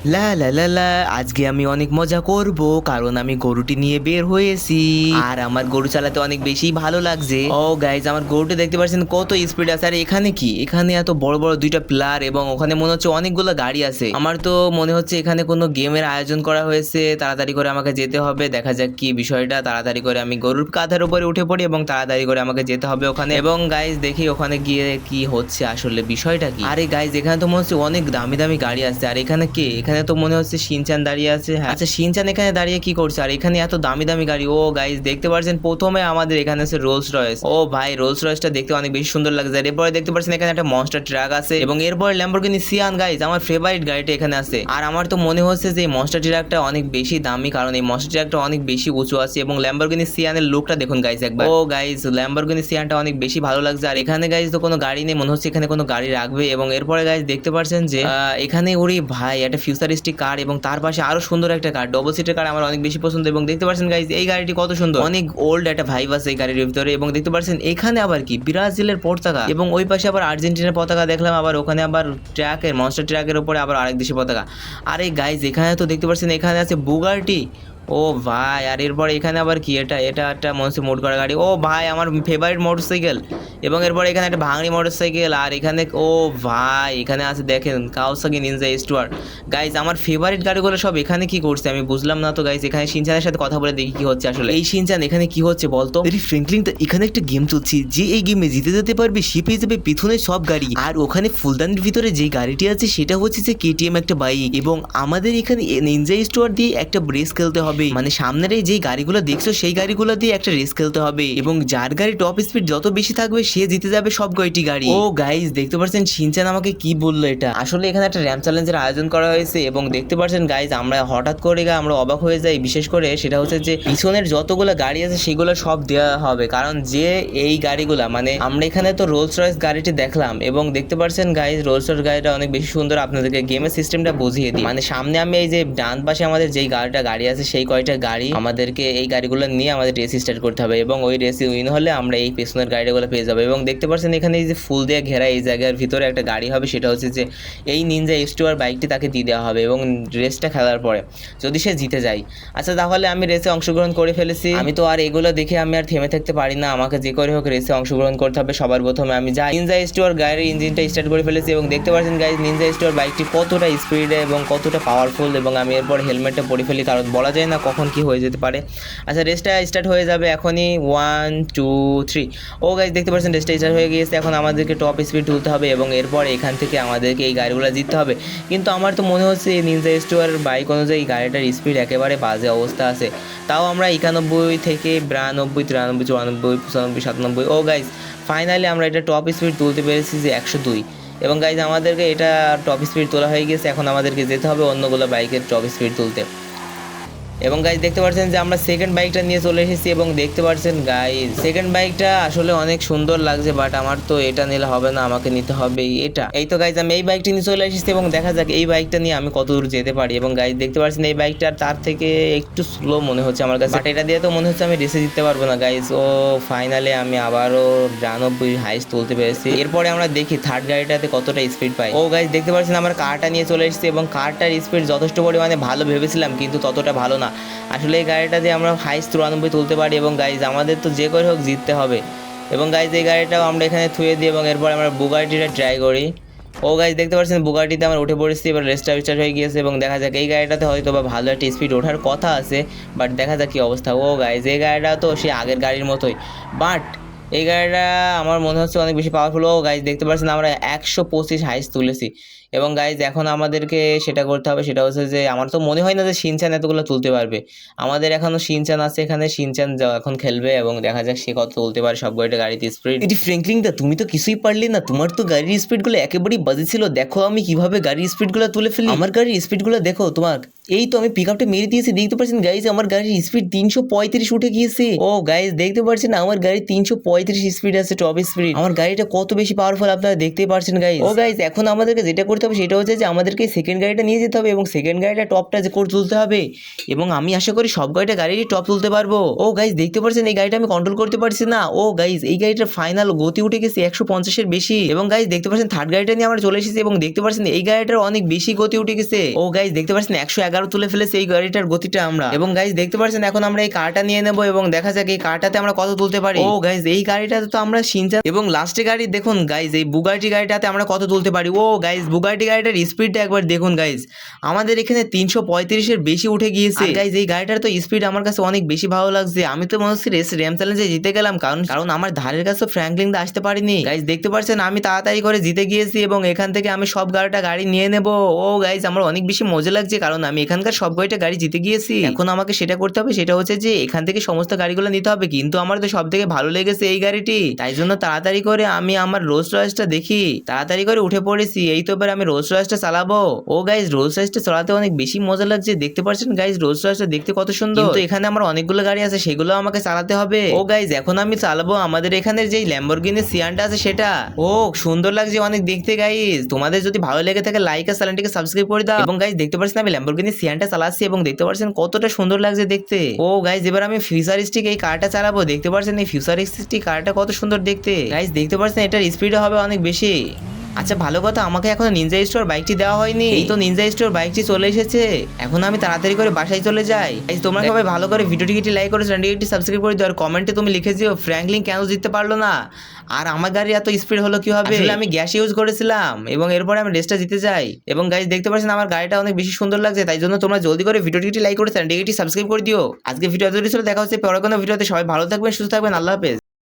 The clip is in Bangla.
লা লা লা লা, আজকে আমি অনেক মজা করব কারণ আমি গরুটি নিয়ে বের হয়েছি আর আমার গরু চালাতে অনেক বেশি ভালো লাগছে। ও গাইজ, আমার গরুটি দেখতে পাচ্ছেন কত স্পিড আছে। আর এখানে কি, এখানে এত বড় বড় দুইটা প্লার এবং ওখানে মনে হচ্ছে অনেকগুলো গাড়ি আছে। আমার তো মনে হচ্ছে এখানে কোনো গেমের আয়োজন করা হয়েছে। তাড়াতাড়ি করে আমাকে যেতে হবে, দেখা যাক কি বিষয়টা। তাড়াতাড়ি করে আমি গরুর কাঁধের উপরে উঠে পড়ি এবং তাড়াতাড়ি করে আমাকে যেতে হবে ওখানে। এবং গাইজ দেখি ওখানে গিয়ে কি হচ্ছে, আসলে বিষয়টা কি। আরে গাইজ, এখানে তো মনে হচ্ছে অনেক দামি দামি গাড়ি আছে। আর এখানে কে, এখানে তো মনে হচ্ছে শিনচান দাঁড়িয়ে আছে। হ্যাঁ, আচ্ছা শিনচান এখানে দাঁড়িয়ে কি করছে? আর এখানে এত দামি দামি গাড়ি। ও গাইজ দেখতে পাচ্ছেন, প্রথমে আমাদের এখানে আছে রোলস রয়েস। ও ভাই, রোলস রয়েসটা দেখতে অনেক বেশি সুন্দর লাগছে। আর এরপরে দেখতে পাচ্ছেন এখানে একটা মনস্টার ট্রাক আছে এবং এরপরে ল্যাম্বরগিনি সিয়ান। গাইজ আমার ফেভারিট গাড়িটা এখানে আছে। আর আমার তো মনে হচ্ছে যে এই মনস্টার ট্রাকটা অনেক বেশি দামি, কারণ এই মনস্টার ট্রাকটা অনেক বেশি উঁচু আছে। এবং ল্যাম্বরগিনি সিয়ানের লুকটা দেখুন গাইজ একবার। ও গাইজ, ল্যাম্বরগিনি সিয়ানটা অনেক বেশি ভালো লাগছে। আর এখানে গাইজ তো কোনো গাড়ি নেই, মনে হচ্ছে এখানে কোনো গাড়ি রাখবে। এবং এরপরে গাইজ দেখতে পাচ্ছেন যে এখানে ওরে ভাই একটা ফিউচারিস্টিক কার এবং তার পাশে আরো সুন্দর একটা কার, ডবল সিটের কার আমার অনেক বেশি পছন্দ। এবং দেখতে পাচ্ছেন গাইজ এই গাড়িটি কত সুন্দর, অনেক ওল্ড একটা ভাইব আছে এই গাড়ির ভিতরে। এবং দেখতে পাচ্ছেন এখানে আবার কি ব্রাজিলের পতাকা এবং ওই পাশে আবার আর্জেন্টিনার পতাকা দেখলাম। আবার ওখানে আবার ট্রাকের, মনস্টার ট্রাকের উপরে আবার আরেক দেশের পতাকা। আরে গাইজ এখানে তো দেখতে পাচ্ছেন এখানে আছে বুগার্টি। ও ভাই, আর এরপর এখানে আবার কি, এটা এটা একটা মনে হচ্ছে মোট করা গাড়ি। ও ভাই, আমার ফেভারিট মোটরসাইকেল। এবং এরপর এখানে একটা ভাঙড়ি মোটরসাইকেল। আর এখানে ও ভাই, এখানে আছে দেখেন কাওয়াসাকি নিনজা স্টুয়ার। গাইজ আমার ফেভারিট গাড়িগুলো সব এখানে কি করছে আমি বুঝলাম না তো। গাইজ এখানে শিনচানের সাথে কথা বলে দেখি কি হচ্ছে আসলে। এই শিনচান, এখানে কি হচ্ছে বলতো? আরে ফ্র্যাঙ্কলিন, এখানে একটা গেম চলছে, যে এই গেমে জিতে যেতে পারবে সে পেয়ে যাবে পেছনের সব গাড়ি। আর ওখানে ফুলদানির ভিতরে যে গাড়িটি আছে সেটা হচ্ছে যে কেটিএম একটা বাইক। এবং আমাদের এখানে নিনজা স্টুয়ার দিয়ে একটা রেস খেলতে হবে, মানে সামনের এই যে গাড়িগুলো দেখছো সেই গাড়িগুলো দিয়ে একটা রেস খেলতে হবে। এবং যার গাড়ি টপ স্পিড যত বেশি থাকবে সে জিতে যাবে সব কয়টি গাড়ি। ও গাইজ দেখতে পাচ্ছেন শিনচান আমাকে কি বললো, এটা আসলে এখানে একটা র্যাম চ্যালেঞ্জের আয়োজন করা হয়েছে। এবং দেখতে পাচ্ছেন গাইজ আমরা হঠাৎ করে আমরা অবাক হয়ে যাই, বিশেষ করে সেটা হচ্ছে যে পিছনের যতগুলো গাড়ি আছে সেগুলো সব দেওয়া হবে। কারণ যে এই গাড়িগুলা, মানে আমরা এখানে তো রোলস রয়েস গাড়িটি দেখলাম এবং দেখতে পাচ্ছেন গাইজ রোলস রয়েস গাড়িটা অনেক বেশি সুন্দর। আপনাদেরকে গেমের সিস্টেমটা বুঝিয়ে দিই। মানে সামনে আমি এই যে ডান পাশে আমাদের যেই গাড়ি আছে সেই কয়টা গাড়ি, আমাদেরকে এই গাড়িগুলো নিয়ে আমাদের রেস স্টার্ট করতে হবে এবং ওই রেসে উইন হলে আমরা এই পেছনের গাড়িগুলো পেয়ে যাবো। এবং দেখতে পাচ্ছেন এখানে এই যে ফুল দিয়ে ঘেরা এই জায়গার ভিতরে একটা গাড়ি হবে, সেটা হচ্ছে যে এই নিনজা স্টুয়ার বাইকটি তাকে দিয়ে দেওয়া হবে এবং রেসটা খেলার পরে যদি সে জিতে যায়। আচ্ছা তাহলে আমি রেসে অংশগ্রহণ করে ফেলেছি। আমি তো আর এগুলো দেখে আমি আর থেমে থাকতে পারি না, আমাকে যে করে হোক রেসে অংশগ্রহণ করতে হবে। সবার প্রথমে আমি যাই নিনজা স্টুয়ার গাড়ির ইঞ্জিনটা স্টার্ট করে ফেলেছি এবং দেখতে পাচ্ছেন গাইজ নিনজা স্টুয়ার বাইকটি কতটা স্পিডে এবং কতটা পাওয়ারফুল। এবং আমি এরপর হেলমেটটা পরে ফেলি, কারণ বলা যায় না কখন কি হয়ে যেতে পারে। আচ্ছা রেসটা স্টার্ট হয়ে যাবে এখনই, 1 2 3। ও গাইজ দেখতে পাচ্ছেন রেসটা স্টার্ট হয়ে গিয়েছে। এখন আমাদেরকে টপ স্পিড তুলতে হবে এবং এরপর এখান থেকে আমাদেরকে এই গাড়িগুলো জিততে হবে। কিন্তু আমার তো মনে হচ্ছে এই নিনজা স্টুয়ার বাইক অনুযায়ী এই গাড়িটার স্পিড একেবারে বাজে অবস্থা আছে। তাও আমরা 91 থেকে 92 93 94 95 97। ও গাইজ ফাইনালি আমরা এটা টপ স্পিড তুলতে পেরেছি যে 102। এবং গাইজ আমাদেরকে এটা টপ স্পিড তোলা হয়ে গেছে। এখন আমাদেরকে যেতে হবে অন্যগুলো বাইকের টপ স্পিড তুলতে। এবং গাইজ দেখতে পাচ্ছেন যে আমরা সেকেন্ড বাইকটা নিয়ে চলে এসেছি এবং দেখতে পাচ্ছেন গাইজ সেকেন্ড বাইকটা আসলে অনেক সুন্দর লাগছে, বাট আমার তো এটা নিলে হবে না, আমাকে নিতে হবে এটা। এই তো গাইজ আমি এই বাইকটা নিয়ে চলে এসেছি এবং দেখা যাক এই বাইকটা নিয়ে আমি কত দূর যেতে পারি। এবং গাইজ দেখতে পাচ্ছেন এই বাইকটা তার থেকে একটু স্লো মনে হচ্ছে আমার কাছে, বাট এটা দিয়ে তো মনে হচ্ছে আমি রেসে জিততে পারবো না গাইজ। ও ফাইনালি আমি আবারও 92 হাইস্ট তুলতে পেরেছি। এরপরে আমরা দেখি থার্ড গাড়িটাতে কতটা স্পিড পাই। ও গাইজ দেখতে পাচ্ছেন আমার কারটা নিয়ে চলে এসেছি এবং কারটার স্পিড যথেষ্ট পরিমাণে ভালো ভেবেছিলাম, কিন্তু ততটা ভালো না। আসলে এই গাড়িটা দিয়ে আমরা হাইস্ট 93 তুলতে পারি এবং গাইজ আমাদের তো যে করে হোক জিততে হবে। এবং গাইজ এই গাড়িটাও আমরা এখানে থুয়ে দিই এবং এরপর আমরা বুগাটিটা ট্রাই করি। ও গাইজ দেখতে পাচ্ছেন বুগাটিতে আমরা উঠে পড়েছি, এবার রেসটা স্টার্ট হয়ে গিয়েছে এবং দেখা যাক এই গাড়িটাতে হয়তো বা ভালো একটা স্পিড ওঠার কথা আছে, বাট দেখা যাক কী অবস্থা। ও গাইজ এই গাড়িটা তো সে আগের গাড়ির মতোই, বাট এই গাড়িটা আমার মনে হচ্ছে অনেক বেশি পাওয়ারফুল। ও গাইজ দেখতে পাচ্ছেন আমরা 125 হাইস্ট তুলেছি। এবং গাইজ এখন আমাদেরকে সেটা করতে হবে, সেটা হচ্ছে যে আমার তো মনে হয় না যে শিনচান এতগুলো তুলতে পারবে। আমাদের এখনও শিনচান আছে এখানে, শিনচান এখন খেলবে এবং দেখা যাক সে কত তুলতে পারে সব গাড়িতে স্পিড। এটি ফ্র্যাঙ্কলিন দা, তুমি তো কিছুই পারলে না, তোমার তো গাড়ির স্পিডগুলো একেবারেই বাজে ছিল। দেখো আমি কিভাবে গাড়ির স্পিডগুলো তুলে ফেলি, আমার গাড়ির স্পিডগুলো দেখো তোমার। এই তো আমি পিক আপটা মেরে দিয়েছি, দেখতে পাচ্ছেন গাইজ আমার গাড়ির স্পিড 335 উঠে গিয়েছে। ও গাইজ দেখতে পাচ্ছেন আমার গাড়ি 335 স্পিড আছে, টপ স্পিড। আমার গাড়িটা কত বেশি পাওয়ারফুল আপনারা দেখতেই পাচ্ছেন গাইজ। ও গাইজ এখন আমাদেরকে যেটা করতে হবে সেটা হচ্ছে যে আমাদেরকে সেকেন্ড গাড়িটা নিয়ে যেতে হবে এবং সেকেন্ড গাড়িটা টপটা যে করে তুলতে হবে এবং আমি আশা করি সব গাড়িরই টপ তুলতে পারবো। ও গাইজ দেখতে পাচ্ছেন এই গাড়িটা আমি কন্ট্রোল করতে পারছি না। ও গাইজ এই গাড়িটার ফাইনাল গতি উঠে গেছে 150-এর বেশি। এবং গাইজ দেখতে পাচ্ছেন থার্ড গাড়িটা নিয়ে আমরা চলে এসেছি এবং দেখতে পাচ্ছেন এই গাড়িটার অনেক বেশি গতি উঠে গেছে। ও গাইজ দেখতে পাচ্ছেন 111 তুলে ফেলেছে এই গাড়িটার গতিটা আমরা। এবং গাইজ দেখতে পাচ্ছেন এখন আমরা এই কারটা নিয়ে নেবো এবং দেখা যাক এই কারটাতে আমরা কত তুলতে পারি। ও গাইজ এই গাড়িটাতে তো আমরা সিনচান এবং লাস্টে গাড়ি দেখুন গাইজ এই বুগাটি গাড়িটাতে আমরা কত তুলতে পারি। ও গাইজ বুগাটি গাড়িটার স্পিডটা একবার দেখুন গাইজ, আমাদের এখানে 335-এর বেশি উঠে গিয়েছে। গাইজ এই গাড়িটার তো স্পিড আমার কাছে অনেক বেশি ভালো লাগছে। আমি তো মনে হচ্ছে র্যাম চ্যালেঞ্জে জিতে গেলাম, কারণ আমার ধারের কাছে ফ্র্যাঙ্কলিন দা আসতে পারিনি। গাইজ দেখতে পাচ্ছেন আমি তাড়াতাড়ি করে জিতে গিয়েছি এবং এখান থেকে আমি সব গাড়ি নিয়ে নেব। ও গাইজ আমার অনেক বেশি মজা লাগছে কারণ আমি এখানকার সব গাড়ি জিতে গিয়েছি। এখন আমাকে সেটা করতে হবে, সেটা হচ্ছে যে এখান থেকে সমস্ত গাড়িগুলো নিতে হবে। কিন্তু আমার তো সব থেকে ভালো লেগেছে এই গাড়িটি, তাই জন্য তাড়াতাড়ি করে আমি আমার রোলস রয়েসটা দেখি তাড়াতাড়ি করে উঠে পড়েছি। এই তো এবার আমি রোলস রয়েসটা চালাবো। ও গাইজ রোলস রয়েসটা চালাতে অনেক বেশি মজা লাগছে, দেখতে পাচ্ছেন গাইজ রোলস রয়েসটা দেখতে কত সুন্দর। কিন্তু এখানে আমার অনেকগুলো গাড়ি আছে, সেগুলো আমাকে চালাতে হবে। ও গাইজ এখন আমি চালাবো আমাদের এখানে যে ল্যাম্বরগিনি সিয়ানটা আছে সেটা। ও সুন্দর লাগছে অনেক দেখতে গাইজ। তোমাদের যদি ভালো লেগে থাকে লাইক আর চ্যানেলটিকে সাবস্ক্রাইব করে দাও। এবং গাইজ দেখতে পাচ্ছেন আমি ল্যাম্বরগিনি সিয়ানটা চালাচ্ছি এবং দেখতে পাচ্ছেন কতটা সুন্দর লাগছে দেখতে। ও গাইজ এবার আমি ফিউচারিস্টিক এই কারটা চালাবো, দেখতে পাচ্ছেন এই ফিউচারিস্টিক কারটা কত সুন্দর দেখতে। গাইজ দেখতে পাচ্ছেন এটার স্পিড হবে অনেক বেশি। আচ্ছা ভালো কথা, আমাকে এখন নিনজা স্টোর বাইকটি দেওয়া হয়নি। এই তো নিনজা স্টোর বাইকটি চলে এসেছে, এখন আমি তাড়াতাড়ি করে বাসায় চলে যাই। তোমরা সবাই ভালো করে ভিডিওটিকে লাইক করে চ্যানেলটি সাবস্ক্রাইব করে দিও আর কমেন্টে তুমি লিখে দিও ফ্র্যাঙ্কলিন কেন জিততে পারলো না আর আমার গাড়ি এত স্পিড হলো কিভাবে। আসলে আমি গ্যাস ইউজ করেছিলাম এবং এরপরে আমি রেসটা জিতে যাই। এবং গাইজ দেখতে পাচ্ছেন আমার গাড়িটা অনেক বেশি সুন্দর লাগছে, তাই জন্য তোমরা জলদি করে ভিডিওটিকে লাইক করে চ্যানেলটি সাবস্ক্রাইব করে দিও। আজকে ভিডিও এতটুকু ছিল, দেখা হচ্ছে পরে কোনো ভিডিওতে। সবাই ভালো থাকবেন, সুস্থ থাকবেন, আল্লাহ হাফেজ।